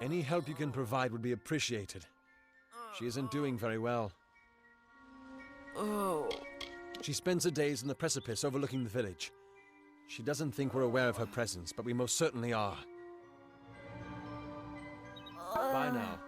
Any help you can provide would be appreciated. She isn't doing very well. Oh. She spends her days on the precipice overlooking the village. She doesn't think we're aware of her presence, but we most certainly are. Bye now.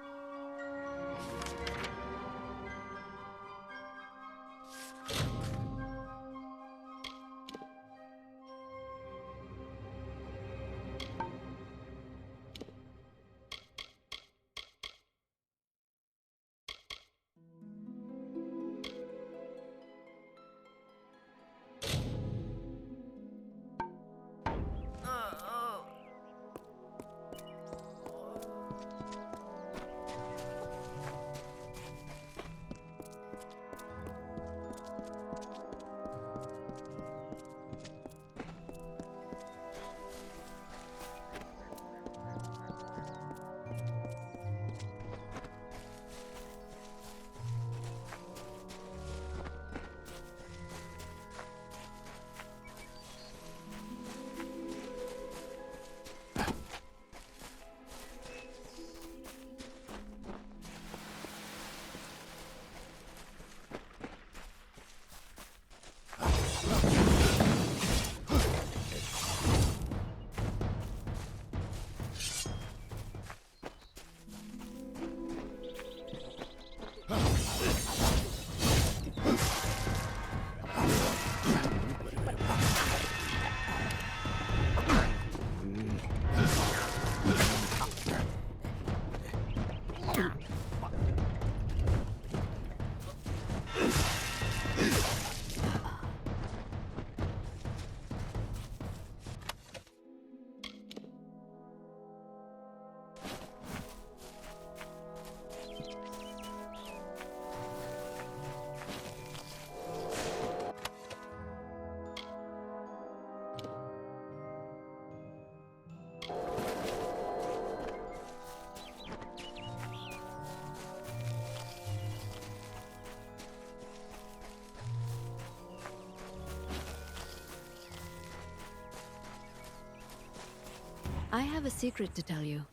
I have a secret to tell you.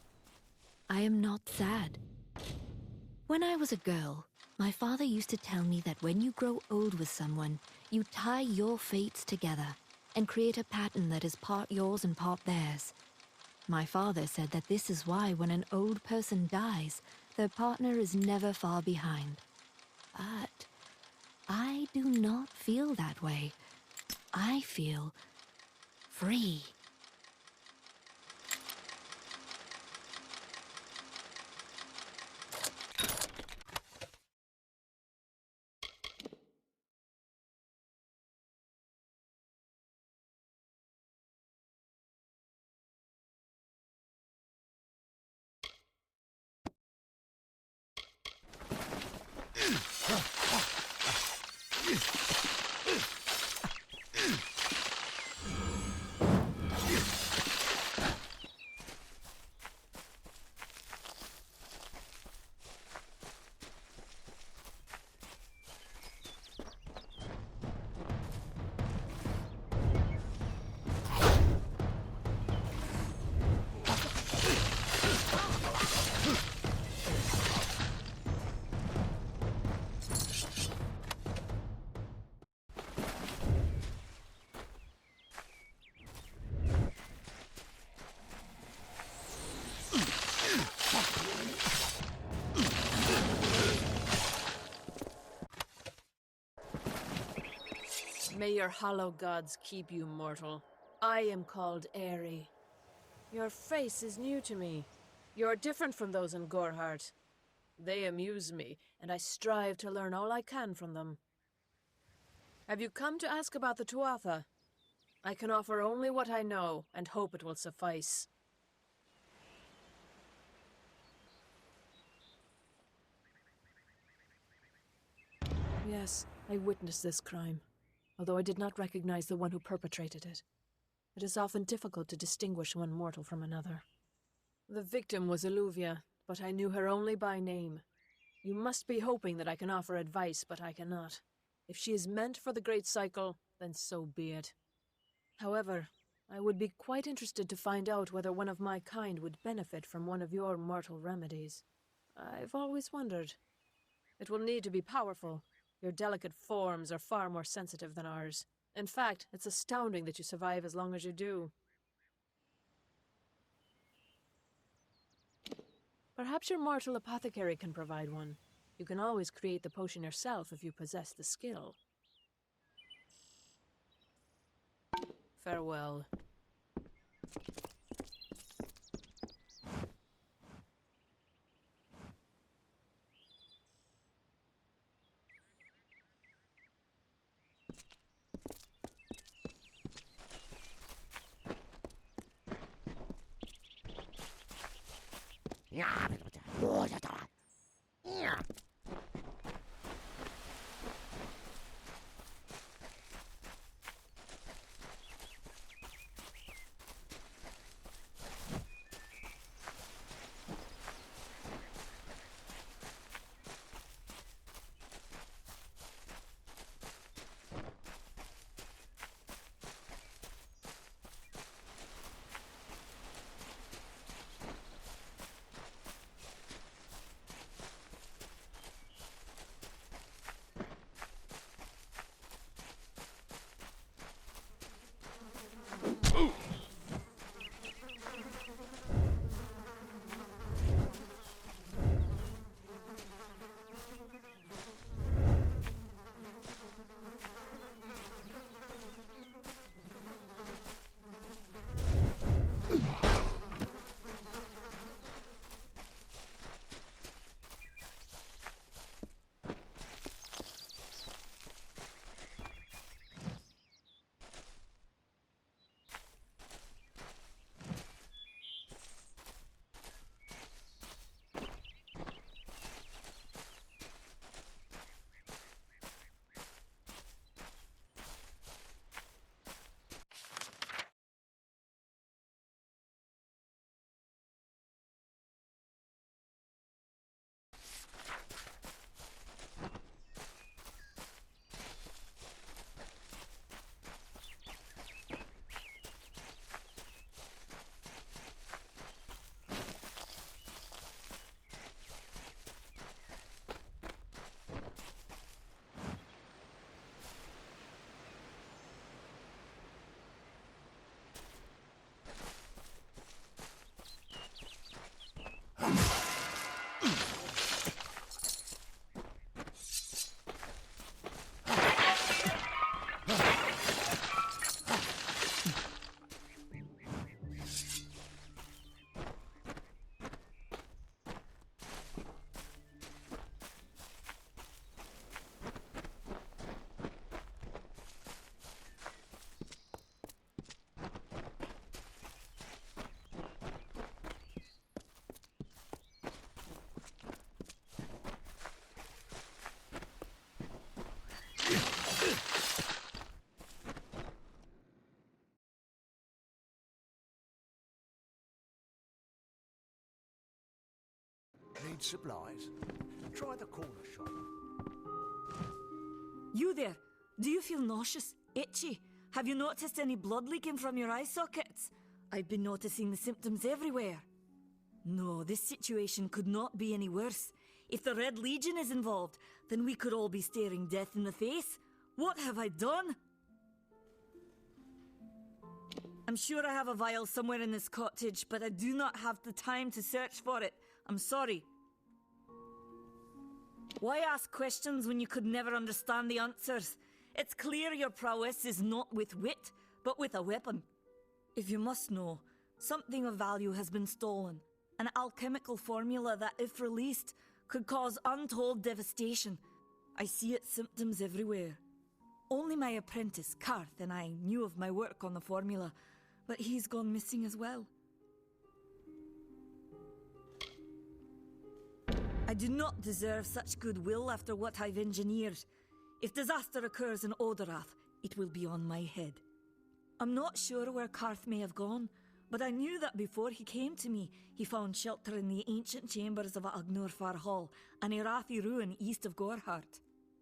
I am not sad. When I was a girl, my father used to tell me that when you grow old with someone, you tie your fates together and create a pattern that is part yours and part theirs. My father said that this is why when an old person dies, their partner is never far behind. But I do not feel that way. I feel free. May your hollow gods keep you mortal. I am called Aerie. Your face is new to me. You're different from those in Gorhart. They amuse me, and I strive to learn all I can from them. Have you come to ask about the Tuatha? I can offer only what I know, and hope it will suffice. Yes, I witnessed this crime, although I did not recognize the one who perpetrated it. It is often difficult to distinguish one mortal from another. The victim was Illuvia, but I knew her only by name. You must be hoping that I can offer advice, but I cannot. If she is meant for the Great Cycle, then so be it. However, I would be quite interested to find out whether one of my kind would benefit from one of your mortal remedies. I've always wondered. It will need to be powerful. Your delicate forms are far more sensitive than ours. In fact, it's astounding that you survive as long as you do. Perhaps your mortal apothecary can provide one. You can always create the potion yourself if you possess the skill. Farewell. Need supplies? Try the corner shop. You there? Do you feel nauseous? Itchy? Have you noticed any blood leaking from your eye sockets? I've been noticing the symptoms everywhere. No, this situation could not be any worse. If the Red Legion is involved, then we could all be staring death in the face. What have I done? I'm sure I have a vial somewhere in this cottage, but I do not have the time to search for it. I'm sorry. Why ask questions when you could never understand the answers? It's clear your prowess is not with wit, but with a weapon. If you must know, something of value has been stolen. An alchemical formula that, if released, could cause untold devastation. I see its symptoms everywhere. Only my apprentice, Karth, and I knew of my work on the formula, but he's gone missing as well. I do not deserve such goodwill after what I've engineered. If disaster occurs in Odorath, it will be on my head. I'm not sure where Karth may have gone, but I knew that before he came to me, he found shelter in the ancient chambers of Agnurfar Hall, an Irathi ruin east of Gorhart.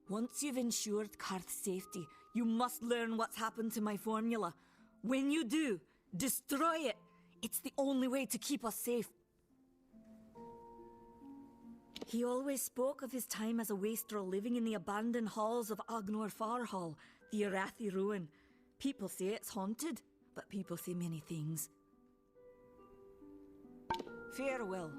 Once you've ensured Karth's safety, you must learn what's happened to my formula. When you do, Destroy it! It's the only way to keep us safe. He always spoke of his time as a wastrel living in the abandoned halls of Agnor Farhall, the Arathi ruin. People say it's haunted, but people say many things. Farewell.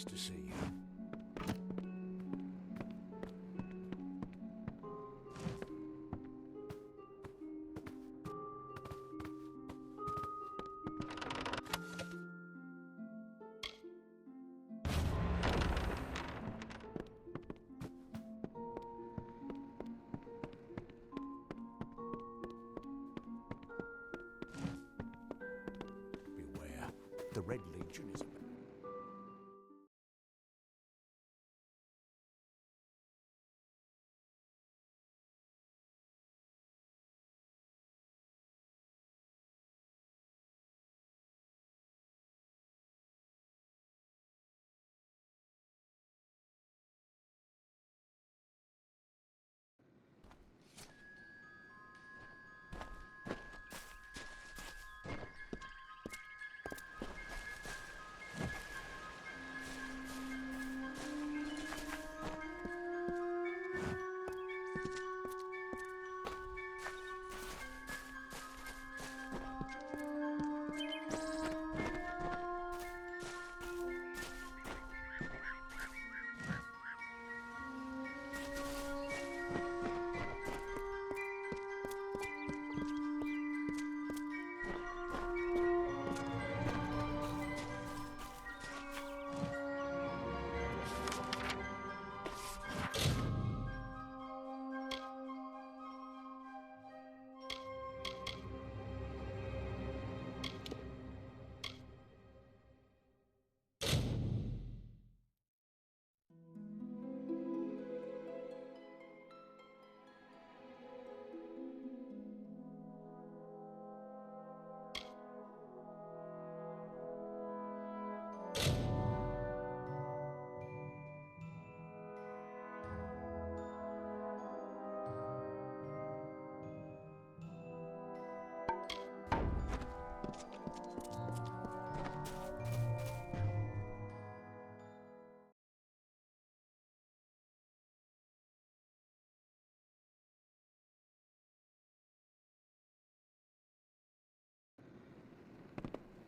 to see you. Beware, the Red Legion is about.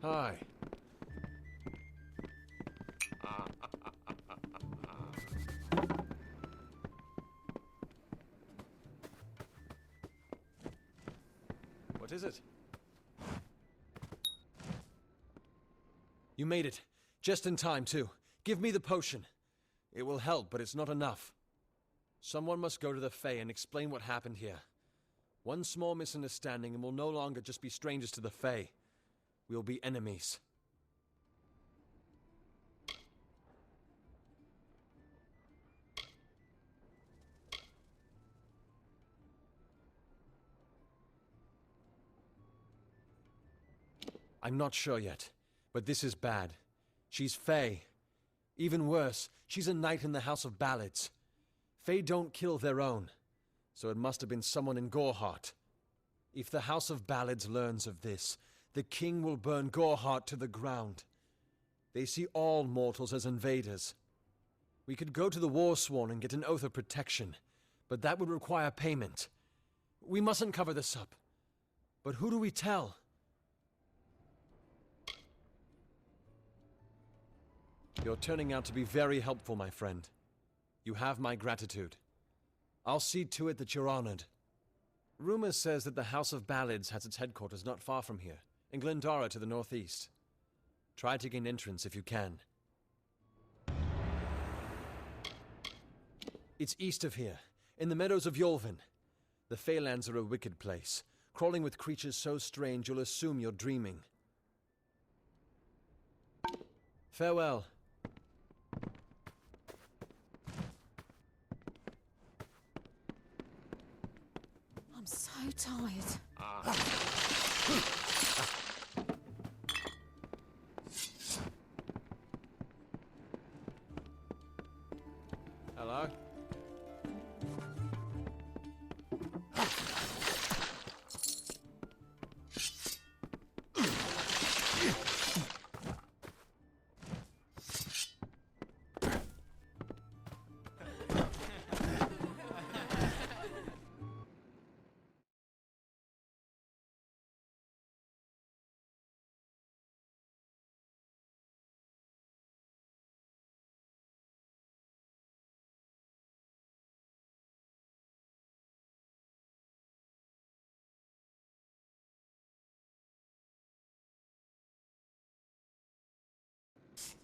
Hi. What is it? You made it. Just in time, too. Give me the potion. It will help, but it's not enough. Someone must go to the Fae and explain what happened here. One small misunderstanding and we'll no longer just be strangers to the Fae. We'll be enemies. I'm not sure yet, but this is bad. She's Fae. Even worse, she's a knight in the House of Ballads. Fae don't kill their own, so it must have been someone in Goreheart. If the House of Ballads learns of this, the king will burn Goreheart to the ground. They see all mortals as invaders. We could go to the Warsworn and get an oath of protection, but that would require payment. We mustn't cover this up. But who do we tell? You're turning out to be very helpful, my friend. You have my gratitude. I'll see to it that you're honored. Rumor says that the House of Ballads has its headquarters not far from here, in Glendara to the northeast. Try to gain entrance if you can. It's east of here, in the meadows of Yolvin. The Feylands are a wicked place, crawling with creatures so strange you'll assume you're dreaming. Farewell. I'm so tired. Hello?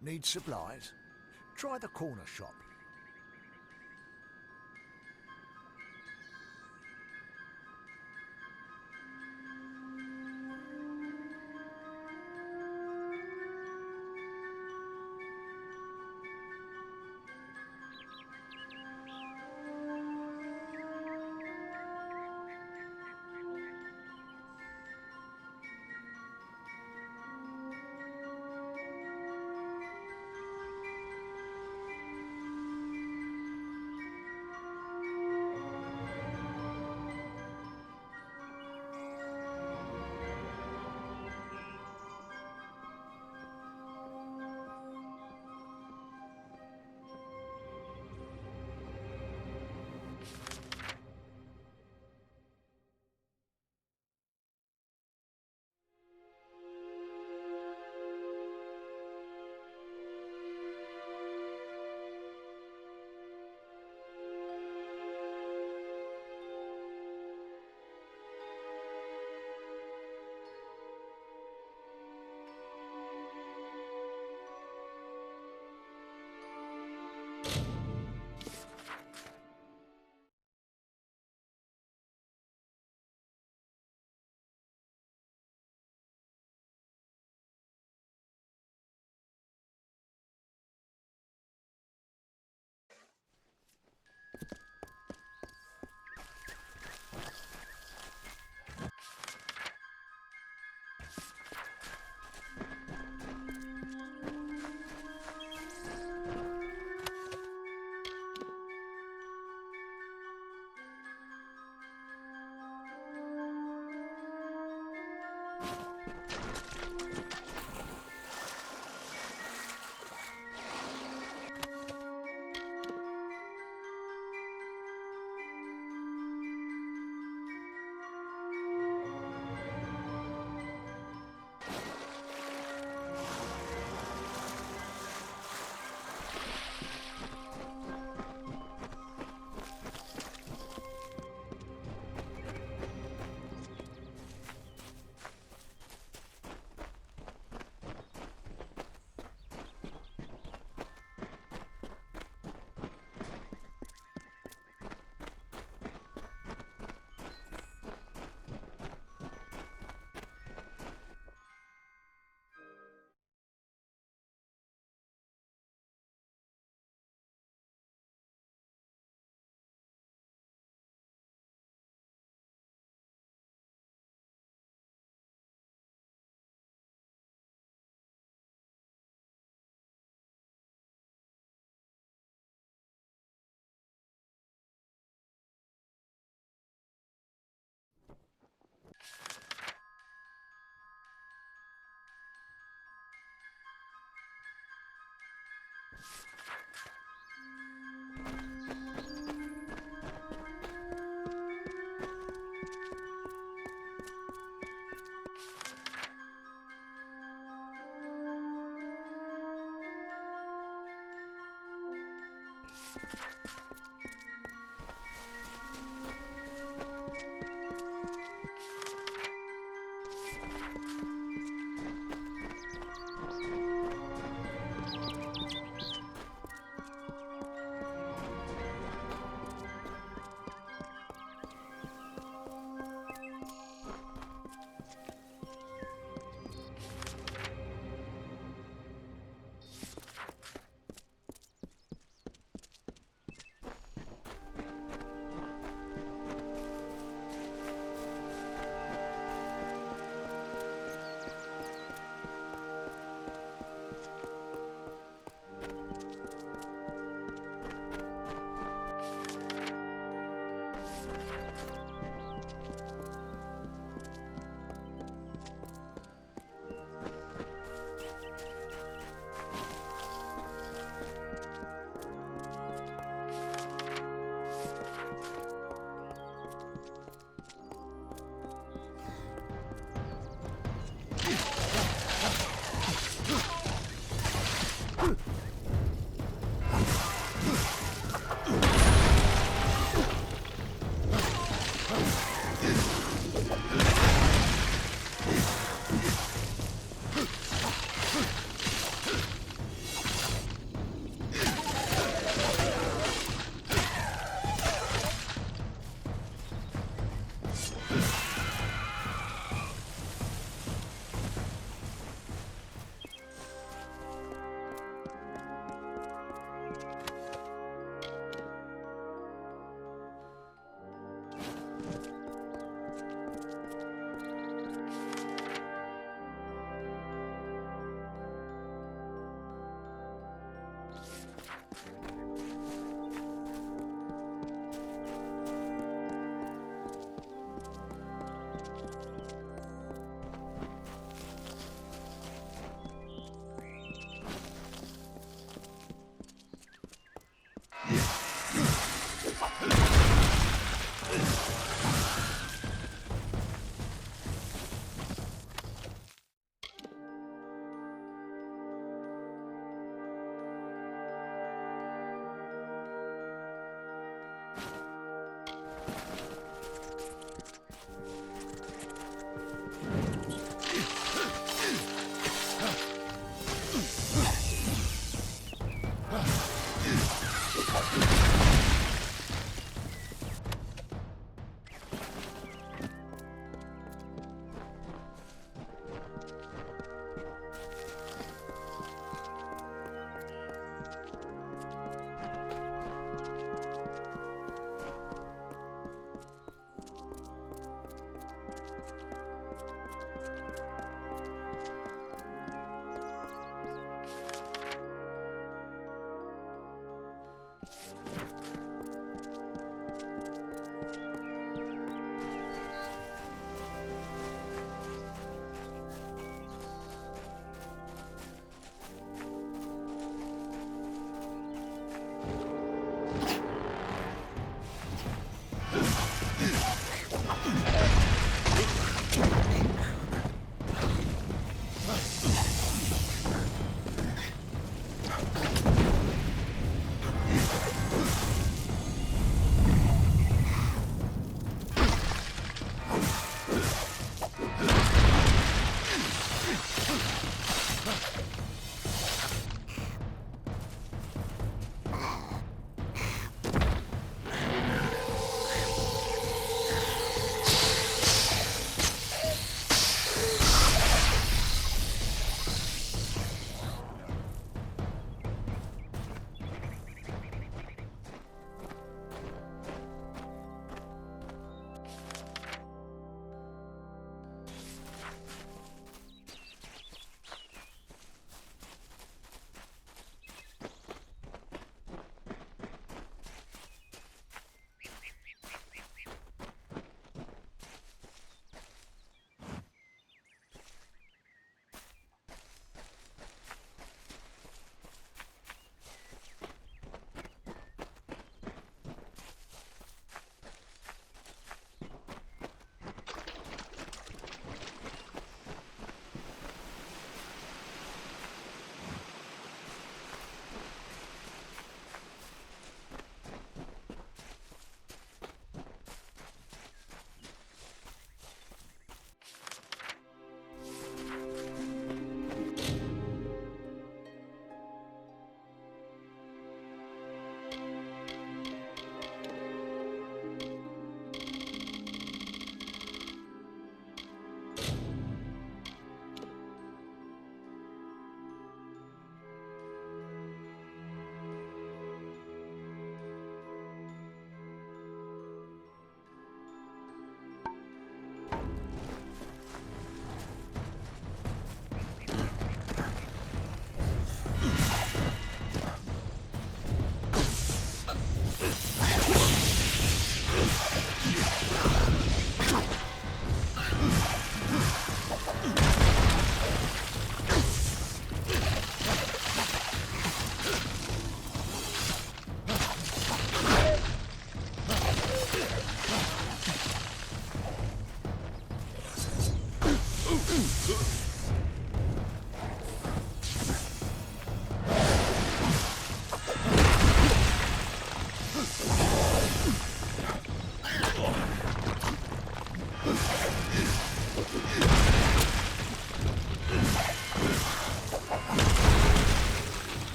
Need supplies? Try the corner shop.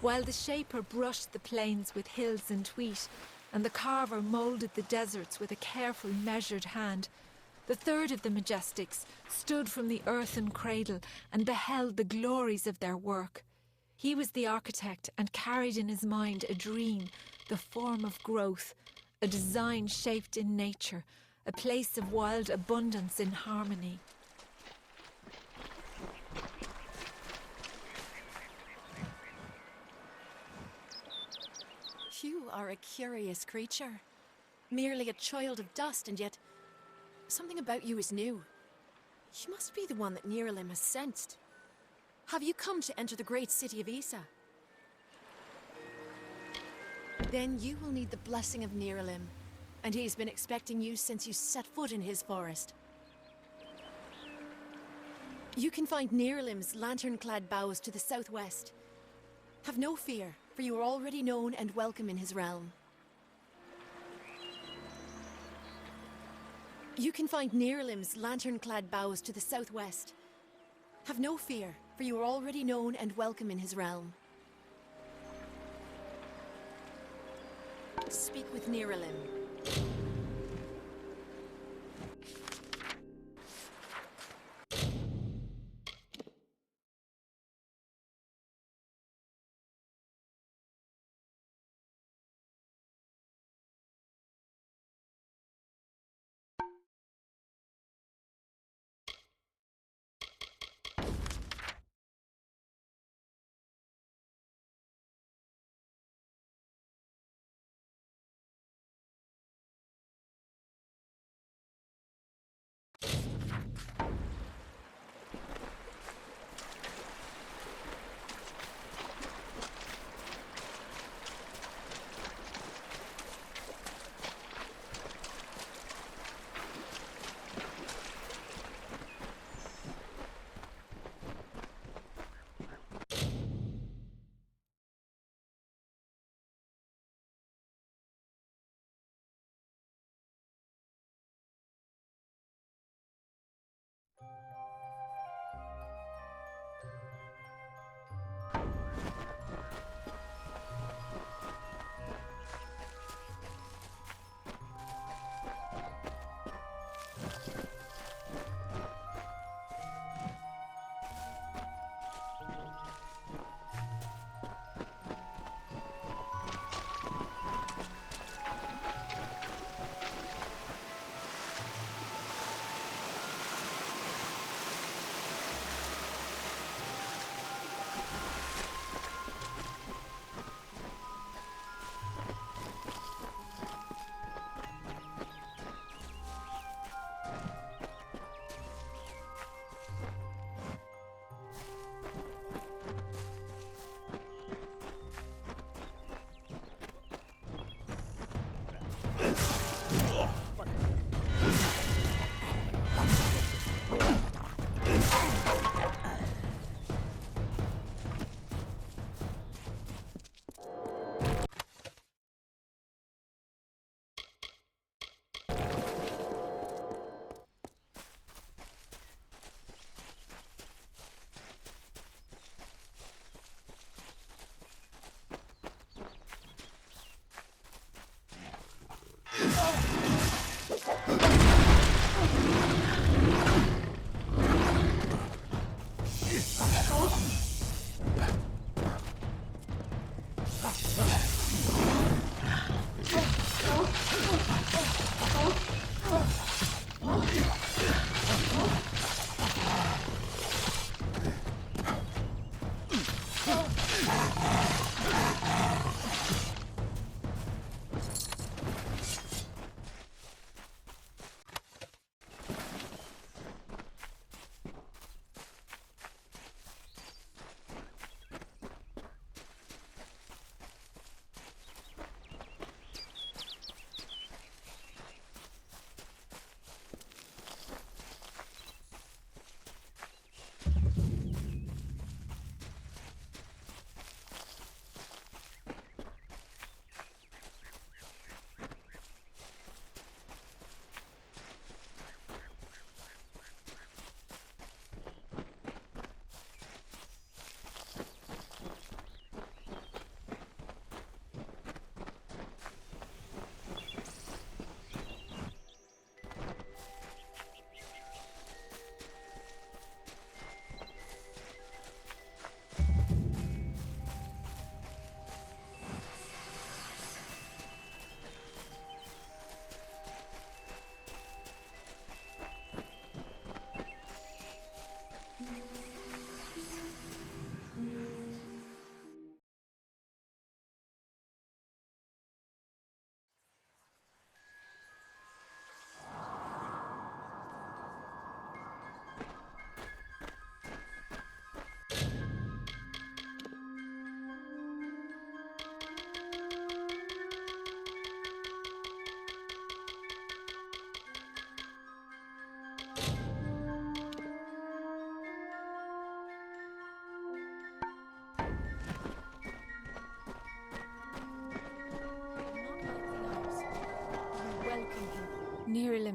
while the shaper brushed the plains with hills and wheat, and the carver moulded the deserts with a careful, measured hand, the third of the Majestics stood from the earthen cradle and beheld the glories of their work. He was the architect and carried in his mind a dream, the form of growth, a design shaped in nature, a place of wild abundance in harmony. You are a curious creature. Merely a child of dust, and yet something about you is new. You must be the one that Niralim has sensed. Have you come to enter the great city of Isa? Then you will need the blessing of Niralim, and he has been expecting you since you set foot in his forest. You can find Niralim's lantern-clad boughs to the southwest. Have no fear, for you are already known and welcome in his realm. You can find Niralim's lantern-clad boughs to the southwest. Have no fear, for you are already known and welcome in his realm. Speak with Niralim.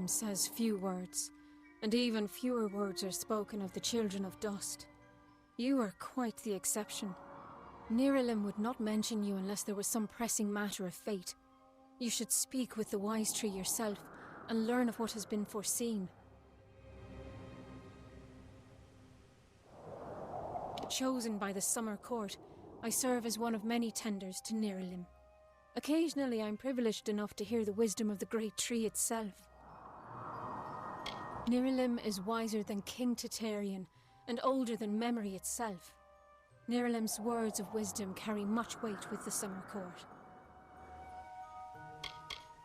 Nirilim says few words, and even fewer words are spoken of the children of dust. You are quite the exception. Nirilim would not mention you unless there was some pressing matter of fate. You should speak with the Wise Tree yourself and learn of what has been foreseen. Chosen by the Summer Court, I serve as one of many tenders to Nirilim. Occasionally I'm privileged enough to hear the wisdom of the great tree itself. Nirilim is wiser than King Titarian, and older than memory itself. Nirilim's words of wisdom carry much weight with the Summer Court.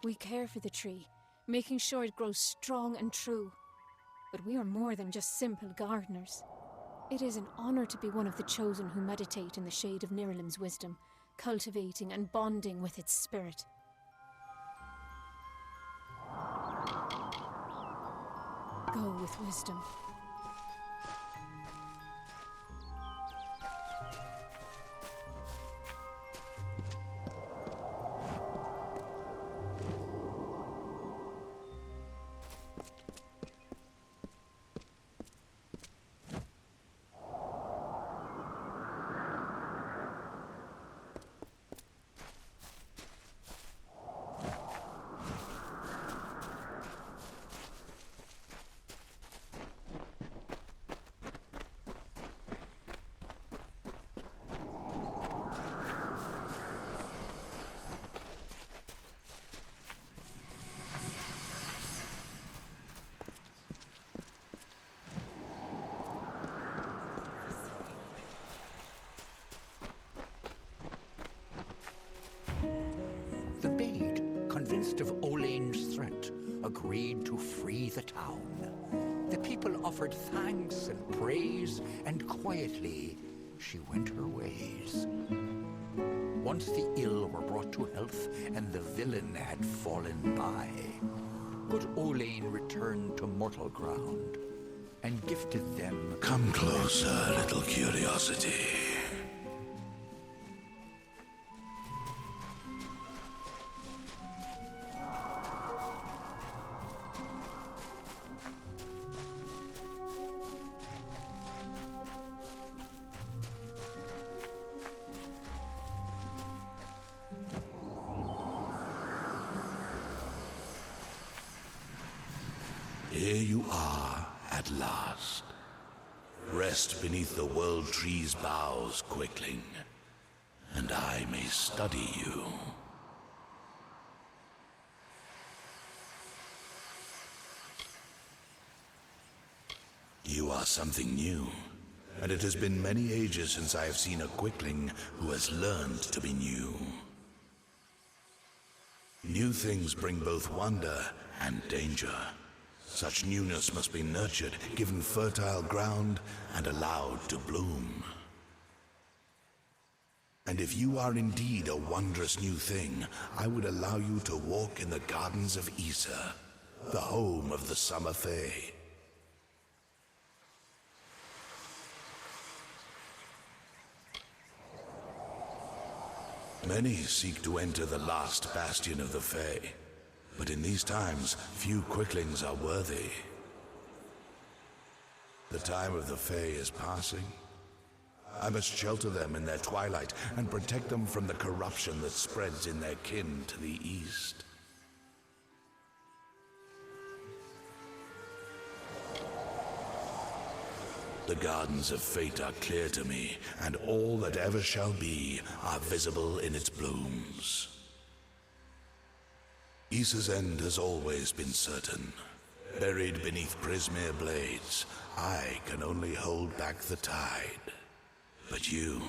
We care for the tree, making sure it grows strong and true. But we are more than just simple gardeners. It is an honor to be one of the chosen who meditate in the shade of Nirilim's wisdom, cultivating and bonding with its spirit. Go with wisdom. The maid, convinced of Olane's threat, agreed to free the town. The people offered thanks and praise, and quietly she went her ways. Once the ill were brought to health, and the villain had fallen by, good Olane returned to mortal ground, and gifted them... Come closer, little curiosity. Here you are, at last. Rest beneath the World Tree's boughs, Quickling, and I may study you. You are something new, and it has been many ages since I have seen a Quickling who has learned to be new. New things bring both wonder and danger. Such newness must be nurtured, given fertile ground, and allowed to bloom. And if you are indeed a wondrous new thing, I would allow you to walk in the gardens of Issa, the home of the Summer Fae. Many seek to enter the last bastion of the Fae. But in these times, few Quicklings are worthy. The time of the Fae is passing. I must shelter them in their twilight and protect them from the corruption that spreads in their kin to the east. The gardens of fate are clear to me, and all that ever shall be are visible in its blooms. Issa's end has always been certain. Buried beneath Prismere blades, I can only hold back the tide. But you,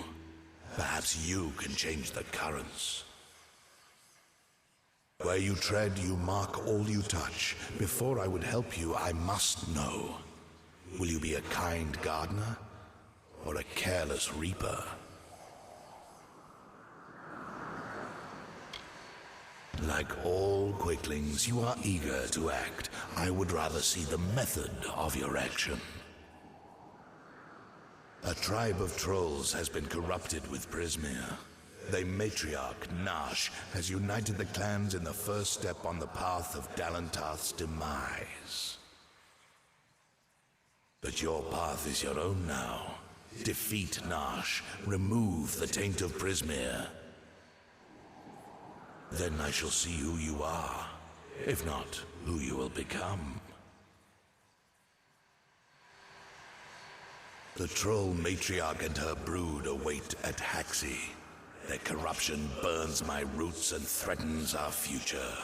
perhaps you can change the currents. Where you tread, you mark all you touch. Before I would help you, I must know. Will you be a kind gardener, or a careless reaper? Like all Quicklings, you are eager to act. I would rather see the method of your action. A tribe of trolls has been corrupted with Prismere. The matriarch, Nash, has united the clans in the first step on the path of Dalantarth's demise. But your path is your own now. Defeat Nash, remove the taint of Prismeer. Then I shall see who you are, if not, who you will become. The troll matriarch and her brood await at Haxi. Their corruption burns my roots and threatens our future.